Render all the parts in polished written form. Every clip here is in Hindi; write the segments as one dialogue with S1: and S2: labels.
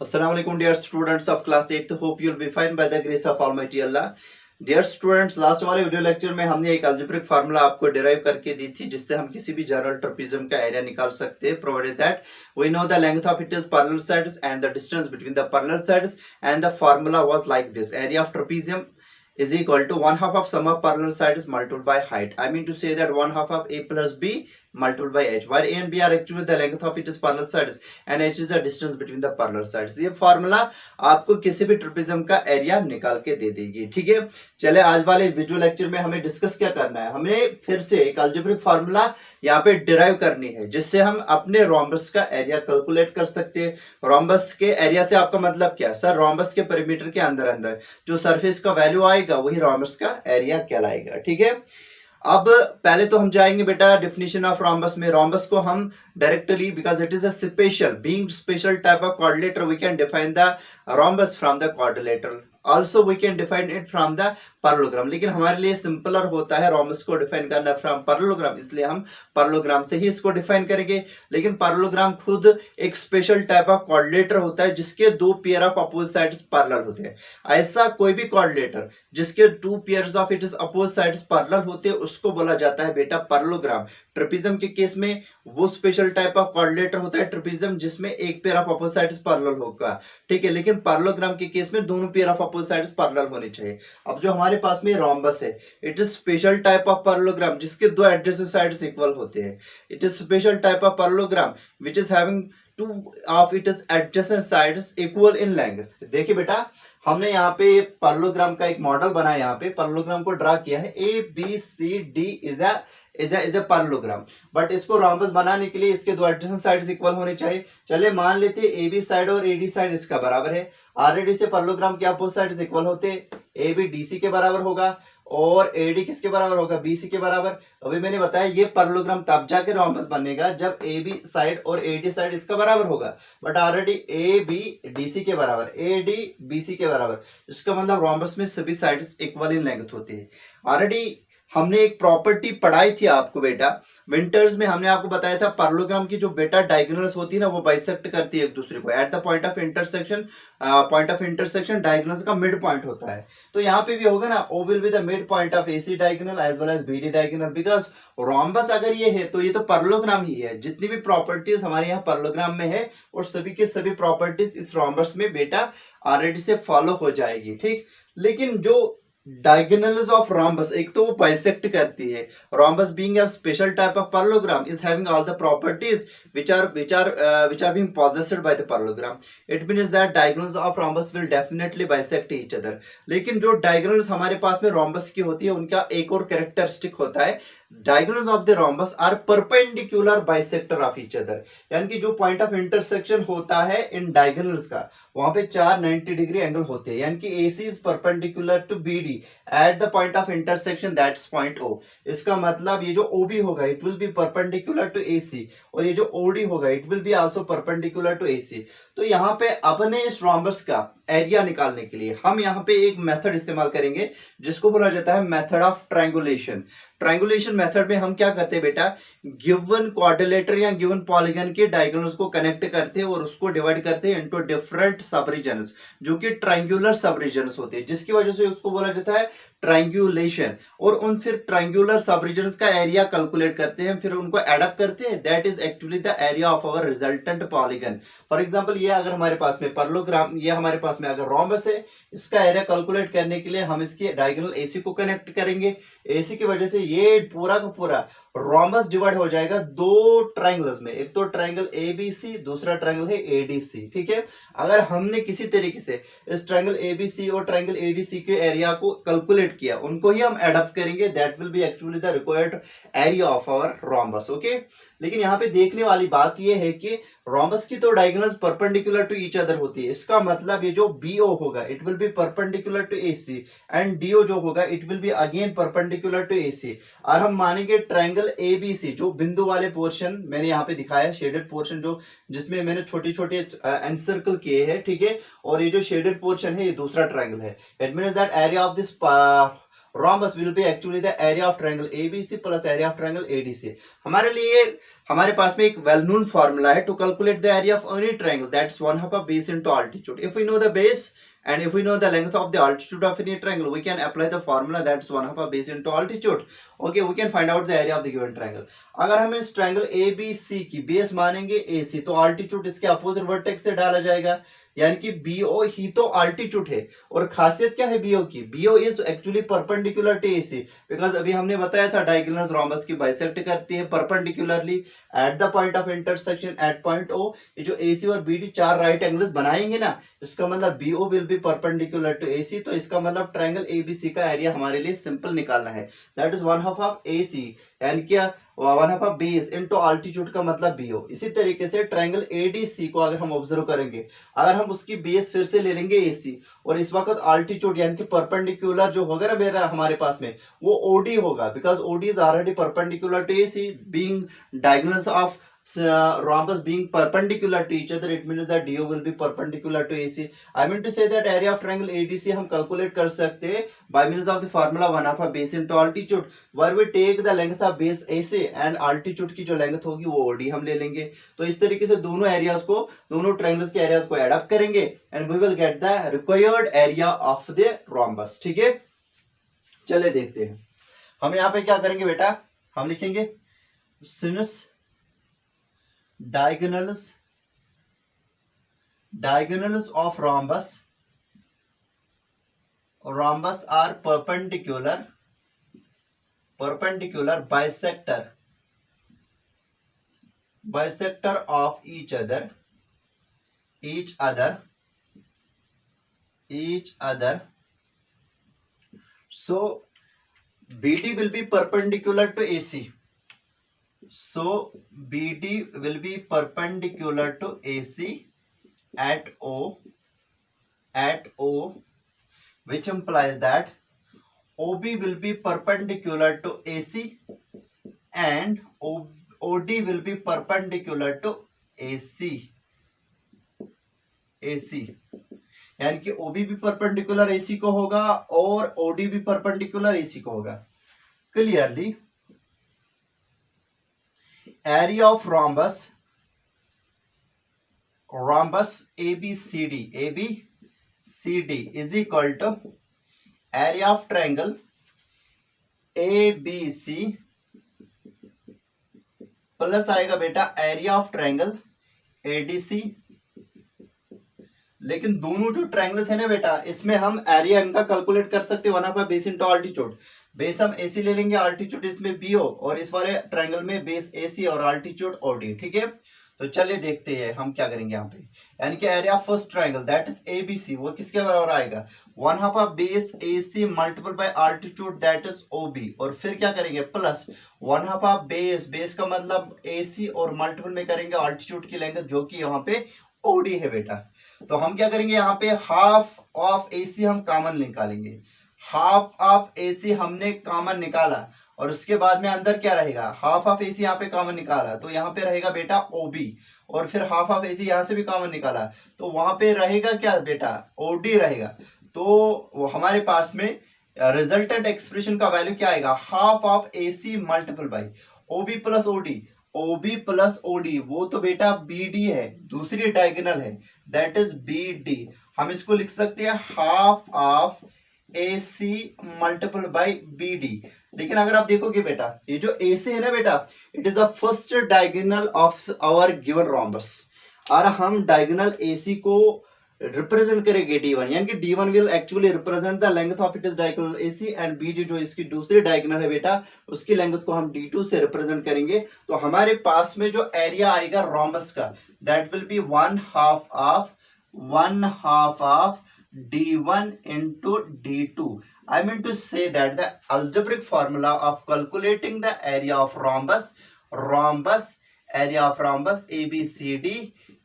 S1: Assalamu alaikum dear students of class 8th. Hope you will be fine by the grace of Almighty Allah. Dear students, last वाले वीडियो लेक्चर में हमने एक अलजेब्रिक फार्मूला आपको डिराइव करके दी थी जिससे हम किसी भी जनरल ट्रेपेजियम का एरिया निकाल सकते हैं, provided that we know the length of it is parallel sides and the distance between the parallel sides, and the formula was like this: area of trapezium is equal to 1/2 of sum of parallel sides multiplied by height. I mean to say that 1/2 of a plus b multiplied by h, where a and b are actually the length of its parallel sides and h is the distance between the parallel sides. ये फार्मूला आपको किसी भी ट्रेपेजियम का एरिया निकाल के दे देगी. ठीक है, चले आज वाले वीडियो लेक्चर में हमें डिस्कस क्या करना है. हमें फिर से एक अलजेब्रिक फार्मूला यहाँ पे डिराइव करनी है जिससे हम अपने रोम्बस का एरिया कैलकुलेट कर सकते हैं. रोम्बस के एरिया से आपका मतलब क्या है सर? रोम्बस के पेरीमीटर के अंदर अंदर जो सरफेस का वैल्यू आएगा वही रोम्बस का एरिया कहलाएगा. ठीक है, अब पहले तो हम जाएंगे बेटा डेफिनेशन ऑफ रोम्बस में. रोम्बस को हम directly, because it is a special being special type of quadrilateral, we can define the rhombus from the quadrilateral. Also we can define it from the parallelogram, लेकिन हमारे लिए सिंपलर होता है रोम्बस को डिफाइन करना फ्रॉम पैरेललोग्राम, इसलिए हम पैरेललोग्राम से ही इसको डिफाइन करेंगे. लेकिन पैरेललोग्राम खुद एक स्पेशल टाइप ऑफ क्वाड्रिलेटर होता है जिसके दो pair of opposite sides parallel होते हैं. ऐसा कोई भी क्वाड्रिलेटर जिसके two pairs of it is opposite sides parallel होते हैं उसको बोला जाता है बेटा पैरेललोग्राम. ट्रेपेजियम के केस में वो स्पेशल टाइप ऑफ क्वाड्रिलेटर होता है ट्रेपेजियम जिसमें एक pair of opposite sides parallel होगा. ठीक है, लेकिन पैरेललोग्राम के केस में दोनों pair of opposite sides parallel होने चाहिए. अब जो हमारे पास में रोम्बस है, it is special type of parallelogram जिसके दो एडजेसेंट साइड्स इक्वल होते हैं. It is special type of parallelogram which is having two of it is adjacent sides equal in length. देखिए बेटा, हमने यहाँ पे पैरेललोग्राम का एक मॉडल बनाया, यहाँ पे पैरेललोग्राम को ड्रा किया है. A B C D is a parallelogram, but इसको रोम्बस बनाने के लिए इसके दो एडजेसेंट साइड्स इक्वल होने चाहिए. चलिए मान लेते हैं ए बी साइड और ए डी साइड इसका बराबर है. ऑलरेडी से पैरेललोग्राम के अपोजिट साइड्स इक्वल होते हैं. ए बी डी सी के बराबर होगा और एडी किसके बराबर होगा? बीसी के बराबर. अभी मैंने बताया ये पैरेललोग्राम तब जाके रोम्बस बनेगा जब ए बी साइड और एडी साइड इसका बराबर होगा, but already A B DC के बराबर, ए डी बीसी के बराबर, इसका मतलब रोम्बस में सभी साइड्स इक्वल इन लेंथ होती है. ऑलरेडी हमने एक प्रॉपर्टी पढ़ाई थी आपको बेटा विंटर्स में. हमने आपको बताया था पैरेललोग्राम की जो बेटा डायगोनल्स होती है ना वो बाइसेक्ट करती है एक दूसरे को at the point of intersection. Point of intersection diagonals का मिड पॉइंट होता है. तो यहाँ पे भी होगा ना, O will be the mid point of AC diagonal as well as BD diagonal. Because rhombus अगर ये है तो ये तो पैरेललोग्राम ही है. जितनी भी प्रॉपर्टीज हमारे यहाँ पैरेललोग्राम में है और सभी के सभी प्रॉपर्टीज इस रोम्बस में बेटा ऑलरेडी से फॉलो हो जाएगी. ठीक, लेकिन जो डायगोनल्स ऑफ रोम्बस, एक तो वो बाइसेक्ट करती है. Rhombus being a special type of parallelogram is having all the properties which are being possessed by the parallelogram. It means that diagonals of rhombus will definitely bisect each other. लेकिन जो diagonals हमारे पास में rhombus की होती है उनका एक और कैरेक्टरिस्टिक होता है, diagonals of the rhombus are perpendicular bisector of each other. यानी कि जो पॉइंट ऑफ इंटरसेक्शन होता है इन डायगोनल्स का वहां पे 490 डिग्री एंगल होते हैं. यानी कि AC is perpendicular to BD at the point of intersection, that's point O. इसका मतलब ये जो OB होगा it will be perpendicular to AC और ये जो OD होगा it will be also perpendicular to AC. तो यहाँ पे अपने इस रोम्बस का एरिया निकालने के लिए हम यहाँ पे एक मेथड इस्तेमाल करेंगे जिसको बोला जाता है method of triangulation. Triangulation method में हम क्या करते हैं बेटा, गिवन क्वाड्रिलेटर या गिवन पॉलीगन के डायगोनल्स को कनेक्ट करते हैं और उसको डिवाइड करते हैं इनटू डिफरेंट सब रीजन्स जो कि ट्रायंगुलर सब रीजन्स होते हैं, जिसकी वजह से उसको बोला जाता है ट्रायंगुलेशन. और उन फिर ट्रायंगुलर सब रीजन्स का एरिया कैलकुलेट करते हैं, फिर उनको एड अप करते हैं. That is actually the area of our resultant polygon. For example ये अगर हमारे पास में पैरेललोग्राम, ये हमारे पास में अगर रोम्बस है, इसका एरिया कैलकुलेट करने के लिए हम इसकी डायगोनल AC को कनेक्ट करेंगे. AC की वजह से ये पूरा का पूरा रोम्बस डिवाइड हो जाएगा दो ट्रायंगल्स में. एक तो ट्रायंगल ABC, दूसरा ट्रायंगल है ADC. ठीक है, अगर हमने किसी तरीके से इस ट्रायंगल ABC और ट्रायंगल ADC के एरिया को कैलकुलेट किया, उनको ही हम एड अप करेंगे. That will be actually the required area of our rhombus. Okay, लेकिन यहाँ पे देखने वाली बात ये है कि रोम्बस की तो diagonals perpendicular to each other होती है. इसका मतलब ये जो BO होगा it will be perpendicular to AC and DO जो होगा it will be again perpendicular to AC. और हम मानेंगे ट्रायंगल ABC, जो बिंदु वाले पोर्शन मैंने यहाँ पे दिखाया, शेडेड पोर्शन जो जिसमें मैंने छोटे छोटे एनसर्कल किए हैं. ठीक है, और ये जो शेडेड पोर्शन है ये दूसरा ट्रायंगल है. It means that area of this rhombus will be actually the area of triangle ABC plus area of triangle ADC. हमारे लिए हमारे पास में एक वेल नोन फॉर्मूला है to calculate the area of any triangle, that's 1/2 of base into altitude. If we know the base and if we know the length of the altitude of any triangle, we can apply the formula, that's 1/2 of base into altitude. Okay, we can find out the area of the given triangle. अगर हम इस ट्रायंगल ABC की बेस मानेंगे AC, तो अल्टीट्यूड इसके अपोजिट वर्टेक्स से डाला जाएगा, यानी कि BO ही तो अल्टीट्यूड है. और खासियत क्या है BO की? BO is actually perpendicular to AC, because अभी हमने बताया था डायगोनल्स रोम्बस की बाइसेक्ट करती है perpendicularly at the point of intersection at point O. ये जो AC और BD चार राइट एंगल्स बनाएंगे ना, इसका मतलब BO will be perpendicular to AC. तो इसका मतलब ट्रायंगल ABC का एरिया हमारे लिए सिंपल निकालना है, दैट इज 1/2 ऑफ AC, यानी क्या 1/2 ऑफ बेस इनटू अल्टीट्यूड का मतलब BO. इसी तरीके से ट्रायंगल ADC को अगर हम ऑब्जर्व करेंगे, अगर हम उसकी बेस फिर से ले लेंगे AC, और इस वक्त अल्टीट्यूड यानी कि परपेंडिकुलर जो होगा ना मेरा हमारे पास में, वो OD होगा, because OD is already perpendicular to AC, being diagonals of rhombus being perpendicular to each other, it means that DO will be perpendicular to AC. I mean to say that area of triangle ADC हम calculate कर सकते हैं by means of the formula 1/2 of base into altitude, where we take the length of base AC and altitude की जो length होगी वो OD हम ले लेंगे. तो इस तरीके से दोनों एरियाज को, दोनों ट्रायंगल्स के एरियाज को एड अप करेंगे and we will get the required area of the rhombus. ठीक है, चले देखते हैं. हम यहाँ पे क्या करेंगे बेटा, हम लिखेंगे sinus diagonals of rhombus are perpendicular bisector of each other, so BD will be perpendicular to AC. So BD will be perpendicular to AC at O, which implies that OB will be perpendicular to AC and OD will be perpendicular to AC. यानी कि OB भी परपेंडिकुलर AC को होगा और OD भी परपेंडिकुलर AC को होगा. Clearly, area of rhombus ABCD is equal to area of triangle ABC plus आएगा बेटा एरिया ऑफ ट्रायंगल ADC. लेकिन दोनों जो ट्रायंगल्स है ना बेटा, इसमें हम एरिया इनका कैलकुलेट कर सकते हैं 1/2 बेस इनटू अल्टीट्यूड. बेस हम AC ले लेंगे, अल्टीट्यूड इसमें BO, और इस वाले ट्रायंगल में बेस AC और अल्टीट्यूड OD. ठीक है, तो चलिए देखते हैं हम क्या करेंगे यहाँ पे. यानी कि area of first triangle that is ABC, वो किसके बराबर आएगा 1/2 of base AC multiple bye altitude that is OB, और फिर क्या करेंगे प्लस 1/2 ऑफ बेस का मतलब AC और मल्टीपल में करेंगे अल्टीट्यूड की लेंथ जो कि यहाँ पे OD है बेटा. तो हम क्या करेंगे यहाँ पे हाफ ऑफ AC हम कॉमन निकालेंगे, हाफ ऑफ AC हमने कॉमन निकाला, और उसके बाद में अंदर क्या रहेगा, हाफ ऑफ AC यहाँ पे कॉमन निकाला तो यहाँ पे रहेगा बेटा OB, और फिर हाफ ऑफ AC यहाँ से भी कॉमन निकाला तो वहां पे रहेगा क्या बेटा OD रहेगा. तो हमारे पास में रिजल्टेंट एक्सप्रेशन का वैल्यू क्या आएगा, half of AC multiple by OB plus OD, वो तो बेटा BD है, दूसरी डायगोनल है दैट इज BD. हम इसको लिख सकते हैं half of AC multiple by BD. लेकिन अगर आप देखोगे बेटा ये जो AC है ना बेटा, it is the first diagonal of our given rhombus, और हम डायगोनल AC को रिप्रेजेंट करेंगे D1, यानी कि D1 will actually represent the length of it is diagonal AC and BD जो इसकी दूसरी डायगोनल है बेटा, उसकी लेंथ को हम D2 से रिप्रेजेंट करेंगे. तो हमारे पास में जो एरिया आएगा रोम्बस का that will B 1/2 of D1 into D2. I mean to say that the algebraic formula of calculating the area of rhombus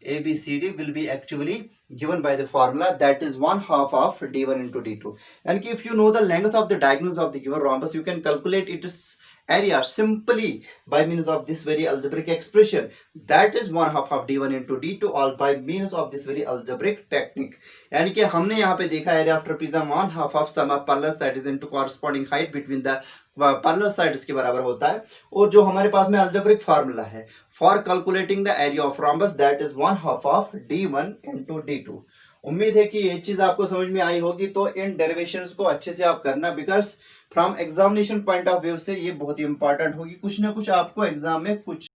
S1: ABCD will be actually given by the formula that is 1/2 of D1 into D2. And if you know the length of the diagonals of the given rhombus, you can calculate its area simply by means of this very algebraic expression, that is 1/2 of D1 into D2, all by means of this very algebraic technique. यानी कि हमने यहाँ पे देखा area of trapezium 1/2 of sum of parallel sides into corresponding height between the parallel sides के बराबर होता है. और जो हमारे पास में अल्जेब्रिक फार्मूला है, for calculating the area of rhombus that is 1/2 of d1 into d2। उम्मीद है कि ये चीज आपको समझ में आई होगी। तो इन डेरिवेशंस को अच्छे से आप करना, because from examination point of view से ये बहुत ही इंपॉर्टेंट होगी। कुछ ना कुछ आपको एग्जाम में कुछ